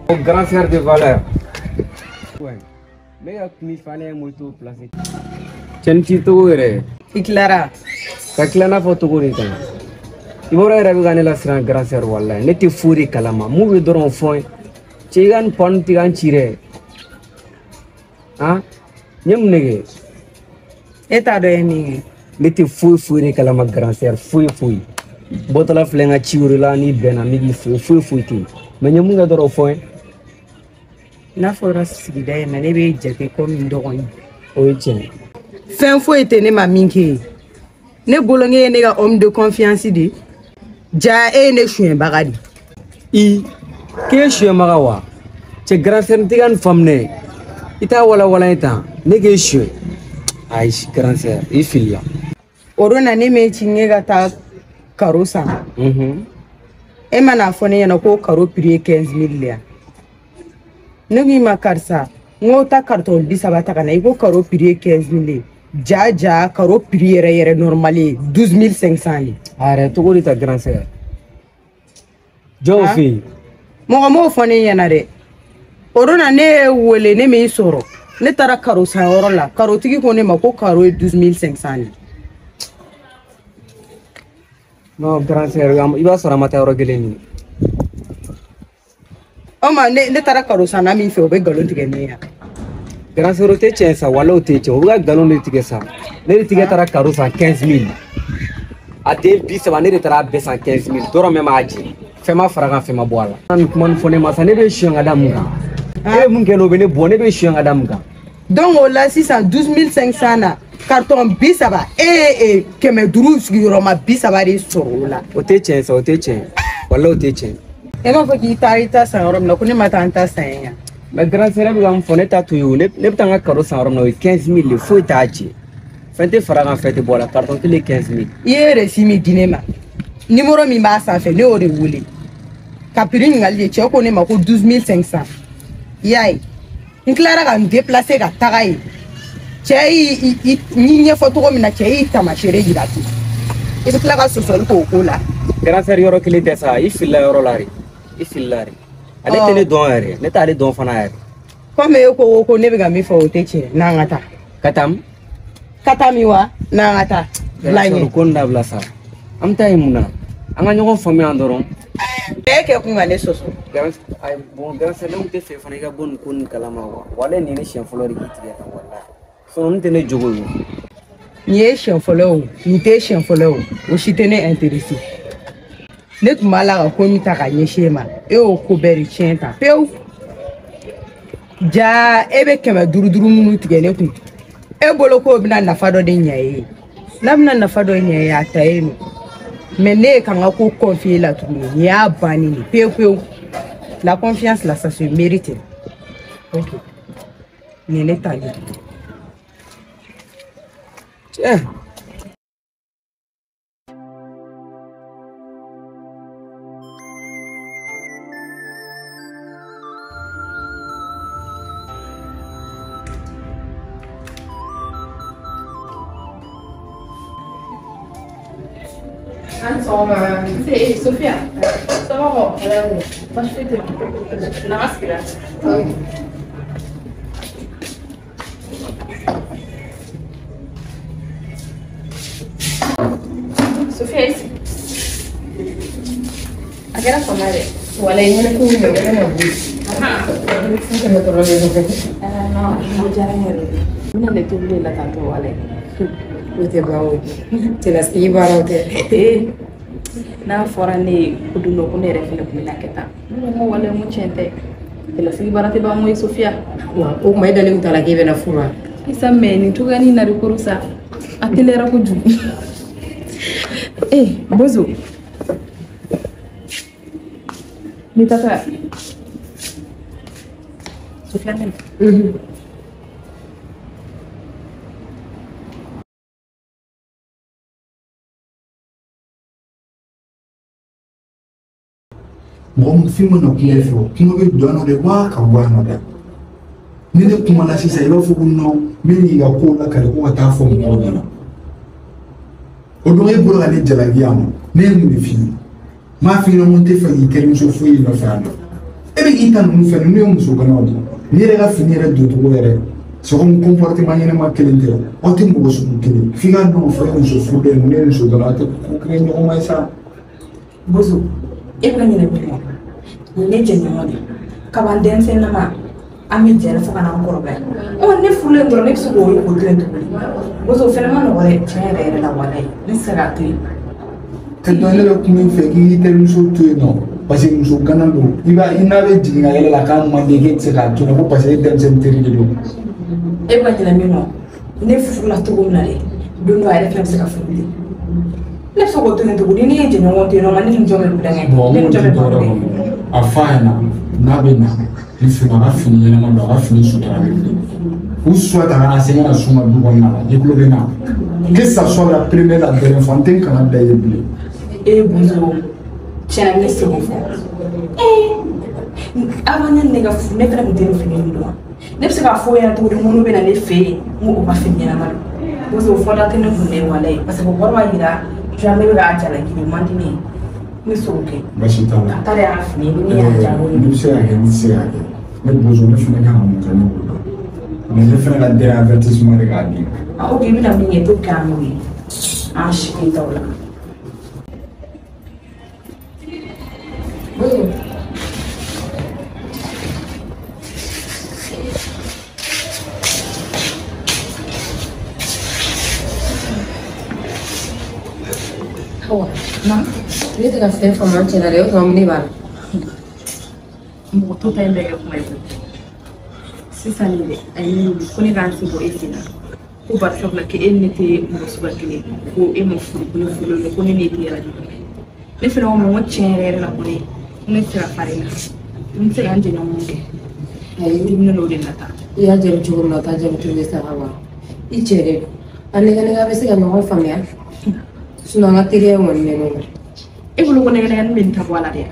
Au grand frère de valeur. Ouais. Mais il fallait moto placer. Chentito ere. Iklara. Kaklana photo ko ni tan. Ibora ere ga ne la sran grand frère wallahi. Ne te furi kalama. Mu be doron fon. Chigan pon tigan chire. Ah? Nyam nege. Eta do emi. Ne te furi kalama grand frère fui. Botala flenga chiurila ni bena migi fui ti. Mais nyam nga doron fon. Na fora sigida ye na ne be jate ko min dogon. O chen. Fen fo ete ne ma minke. Ne bolonge ne ga homme de confiance di. Ja e ne chuen bagadi. I ke chuen magawa. Che grand frère tigan famne. Ita wala ita. Ne ke chuen. Ai grand frère I filia. Orona ne me chinge ga ta karosa. E mana fo ne yana ko karo prix 15,000 ya. Nugi makarsa ngota karton bisabata kana iko karo prix 15,000 ja karo prix yere normali 12,500 are to gori ta grand frère Jofi mo fone yana de orona ne wole ne me soro ne tara karo sa oro la karo tigi ko ne mako karo 12,500 no grand frère iba sara mata oro geleni Oma ne tara karo sa na mi fe obe galon tige ne ya grand frère te chensa wala o te che o ga galon ne tige sa ne tige tara karo sa 15,000 ate bi se ne tara be sa 15,000 doro me maji fema faraga fema boala an mon fone ma sa ne be shion adam ga e mun ke no be ne bo ne be shion adam ga donc on la 612,500 na carton bisaba keme duru sigiro ma bisaba ri soro la o te chensa wala o te chen e ma faki tarita sanrom na kuni matanta sanya mais grand frère bi am fone ta tuyu ne tanga karo sanrom na 15,000 faut taji fente faraga fete bola carton que les 15,000 yere simi dinema numéro mi ba sa fe ne o de wuli kapiri ngali che ko ne ma ko 12,500 yai in clara ga déplacer ga tagai che ni nye foto ko mina che tamashere girati e bi clara so ko la grand frère yoro kili desa ifilla yoro lari ifillari ale tele don are ne ta ale don fana are comme ko ne be ga mi fo teche na ngata katami wa na ngata lañe ko ndabla sa am tay muna anga ñoko fami andoron ke ko ngane soso grand ay bon grand c'est le te fe fana ga bon kun kalama wala ni ne chien flori gitiya wala so non te ne jogo ni e chien follow ni te chien follow o chitene intéressé ne tumala ko mi ta ka nyeshema e o ko beri chenta peu ja ebe kema duruduru munu tigene ku e bolo ko bina na fado de nyaye namna na fado nyaye atayeno mais quand on confie la tout ya bani ni peu la confiance là ça se mérite OK ni ne tali C'est Sophia. Ça va, moi je fais tes masques là. Sophia ici. À quelle heure on a voilà, il y a une couille, il y a une non, je ne dirai rien. On a détourné la tantôt, voilà. c'est la stibarote na forane kuduno ko ne refele ko naketa mo wala mo chente la stibarate ba moy Sofia wa o may dali utala ke bena fura isa meni tugani na rikurusa atelera ko ju bozo ni tata Sofia men Mom film no kiefo kino be dono de wa ka bwana da ni ne kuma la sisa ilo fu no mini ga ko la kare ko ta fo mo na o do e bolo ale jala giamo ne mu fi ma fi no monte fa ni kerim so fu no fa no bɛ k'i ta ninnu fɛ ninnu ye muso ganaw de n'i yɛrɛ ka fini yɛrɛ doncogo yɛrɛ c'est comme comportement ɲɛnama kelen tɛ aw tɛ mɔgɔ sugu kelen f'i ka dɔn fɔ muso furu bɛ ninnu ye muso ganaw aw tɛ ko kelen ɲɔgɔn ma ye sa. Bozo e bɛ ɲinɛ min kɔ nin ne jɛɲɔgɔn de kaban denmisɛnnin nama an bɛ jɛrɛ fo ka n'an kɔrɔbaya ne furulen dɔrɔn ne bɛ se k'o ye k'o to yen tuguni Bozo o fɛnɛ ma nɔgɔ dɛ tiɲɛ yɛrɛ yɛrɛ la walayi ne tɛ se k'a to yen. Tɛ dɔn ne bɛ kuma in fɛ k'i terimuso to yen nɔ parce que muso gana don i n'a bɛ jigin ka yɛlɛ la k'a man di k'e tɛ se k'a to yen ko parce que e denmisɛnnin teri de don. E bɛ ɲinɛ min kɔ ne furula cogo min na dɛ don dɔ a yɛrɛ fɛnɛ bɛ se ka furu de ne bɛ se k'o to yen tuguni ni ye jɛɲɔgɔn to yen nɔ ma ne ni jɔn bɛ kulonkɛ ne ni jɔn bɛ kulonkɛ a fa ɲɛna n'a bɛ na ni fini a ka fini ɲɛnama don a ka fini sutura bɛ ou soit a kana segin ka suma du kɔnɔna la i tulo bɛ na que ça soit la première la dernière fois n tɛ kana da i ye bilen. Bozo tiɲɛ ne se k'o fɔ avant ne ka furu ne fɛnɛ tun tɛ nin fini min dɔn ne bɛ se k'a fɔ ɲɛna cogo di minnu bɛ na ne fɛ yen n ko o ka fini ɲɛnama don Bozo o fɔda tɛ ne kun ne walayi parce que o kɔrɔ b'a jira ne bɛ k'a jalaki o man di ne ye ne bɛ se k'o kɛ. Basi t'a la a taara y'a fini ni ne y'a jalo ne bɛ se ka kɛ ne tɛ se k'a kɛ ne Bozo ne fɛnɛ kan ka mun kɛ ne b'o dɔn mais ne fɛnɛ ka den avertissement de k'a di. ok i bɛna min kɛ t'o kɛ an n'o ye an si tɛ t'aw la. Ne tɛ ka fɛn faamu an cɛ la dɛ o tuma mun de b'a la. Mɔgɔ to ta in bɛɛ kɛ kuma ye sisan nin dɛ a ye ne wuli ko ne k'an sen bɔ e sen na ko bari sabula ko e ni ne tɛ mɔgɔ suguya kelen ko e ma furu ko ne furulen don ko ne n'e tɛ yɛrɛ de ne fɛnɛ ko n ko tiɲɛ yɛrɛ yɛrɛ la ko ne tɛ se ka fara e la n tɛ se k'an jɛɲɔgɔn kɛ ayi i bɛ n'o de nata. I y'a jaabi cogo min na o t'a jaabi cogo ye sa wa i cɛ de don a nɛgɛ bɛ se ka ɲɔgɔn faamuya sinon an ka teriya kɔni bɛ ɲɔgɔn. E bolo ko nɛgɛnɛgɛnin bɛ nin ta bɔ a la dɛ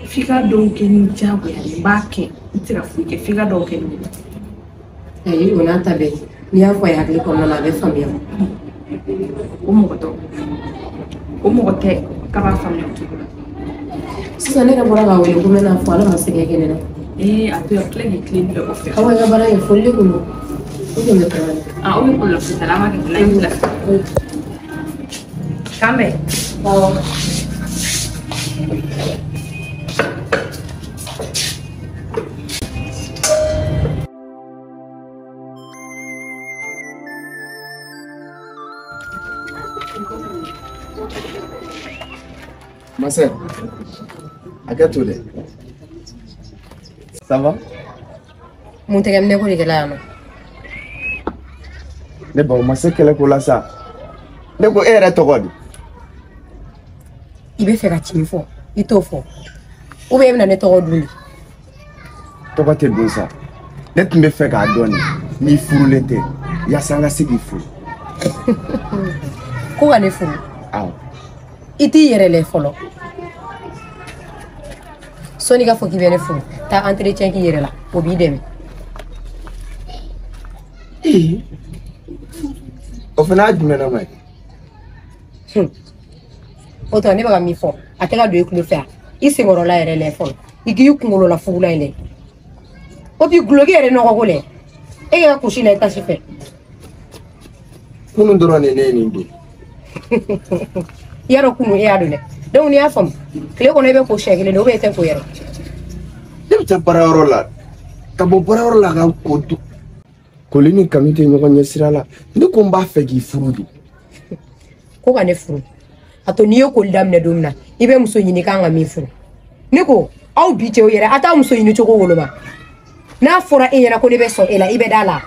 f'i ka dɔw kɛ ni diyagoya ye n b'a kɛ n tɛ se ka foyi kɛ f'i ka dɔw kɛ ni ayi o n'a ta bɛɛ n'i y'a fɔ a ye hakili kɔnɔna na a bɛ faamuya o mɔgɔ tɛ k'a b'a faamuya o cogo la. sisan ne yɛrɛ bɔra k'a wele ko n bɛna fɔ ala ma sɛgɛn kɛ ne na. a to yan tila k'i tilen bɛɛ kɔfɛ. aw ka baara kɛ foli de kun don o tun bɛ tɛmɛ. o bɛ kɔlɔlɔ foyi t'a la an b'a kɛ n'an ye bila k'an bɛn. awɔ. Ma sœur, à quel tour ça va? Mun tɛgɛ minɛ ko de kɛla yan nɔ. Ne ba ma se kɛlɛ ko la sa. Ne ko e yɛrɛ tɔgɔ di? I bɛ fɛ ka ci min fɔ i t'o fɔ ou bien i bɛna ne tɔgɔ dun de. Tɔgɔ tɛ dun sa. Ne tun bɛ fɛ k'a dɔn n'i furulen tɛ yaasa n ka se k'i furu. Ko ka ne furu. Awɔ. I t'i yɛrɛ lajɛ fɔlɔ. Sɔnni ka fɔ k'i bɛ ne furu taa entretien k'i yɛrɛ la o b'i dɛmɛ. O fana y'a jumɛn na ma ye? O tuma ne bɛ ka min fɔ a tɛ ka don i tulo fɛ i senkɔrɔla yɛrɛ lajɛ fɔlɔ i k'i kunkolo la fugula in lajɛ o puis guloki yɛrɛ nɔgɔko lajɛ e ka kusi la i tasi fɛ. Kunun dɔrɔn de ne ye nin don. I y'a dɔn kunun e y'a dɔn dɛ donc n'i y'a faamu tile kɔnɔ i bɛ ko siɲɛ kelen de ou bien i tɛ ko yɛrɛ. Ne bɛ taa baarayɔrɔ la ka bɔ baarayɔrɔ la ka ko to koli ni kanu tɛ ɲɔgɔn ɲɛ sira la ne ko n b'a fɛ k'i furu de. Ko ka ne furu a to n'i ye koli daminɛ don min na i bɛ muso ɲini k'an ka min furu ne ko aw bi cɛw yɛrɛ a t'a muso ɲini cogo woloba n'a fɔra e ɲɛna ko ne bɛ sɔn e la i bɛ d'a la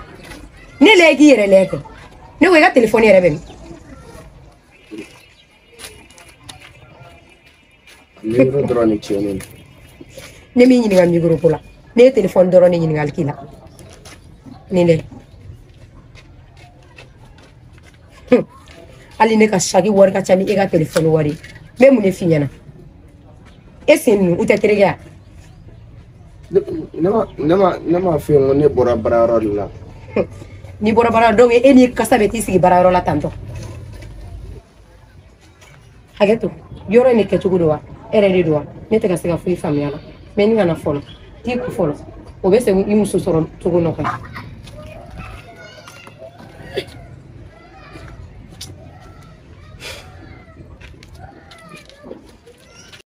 ne lajɛ k'i yɛrɛ lajɛ kɛ ne ko i ka telefɔni yɛrɛ bɛ min. Micro dɔrɔn de tiɲɛnen don. Ne m'i ɲininka micro ko la ne ye telefɔni dɔrɔn de ɲininkali k'i la nin dɛ hali ne ka saki wari ka ca ni e ka telefɔni wari n bɛ mun de f'i ɲɛna e sen ninnu u tɛ tereke wa. Ne ma f'i ye ko ne bɔra baarayɔrɔ de la. N'i bɔra baarayɔrɔ donc e n'i kasa bɛ t'i sigi baarayɔrɔ la tantɔ hakɛ to yɔrɔ in de kɛcogo don wa e yɛrɛ de don wa ne tɛ ka se ka foyi faamuya la mais ni kana fɔlɔ t'i ku fɔlɔ o bɛ segin i muso sɔrɔ cogo nɔgɔya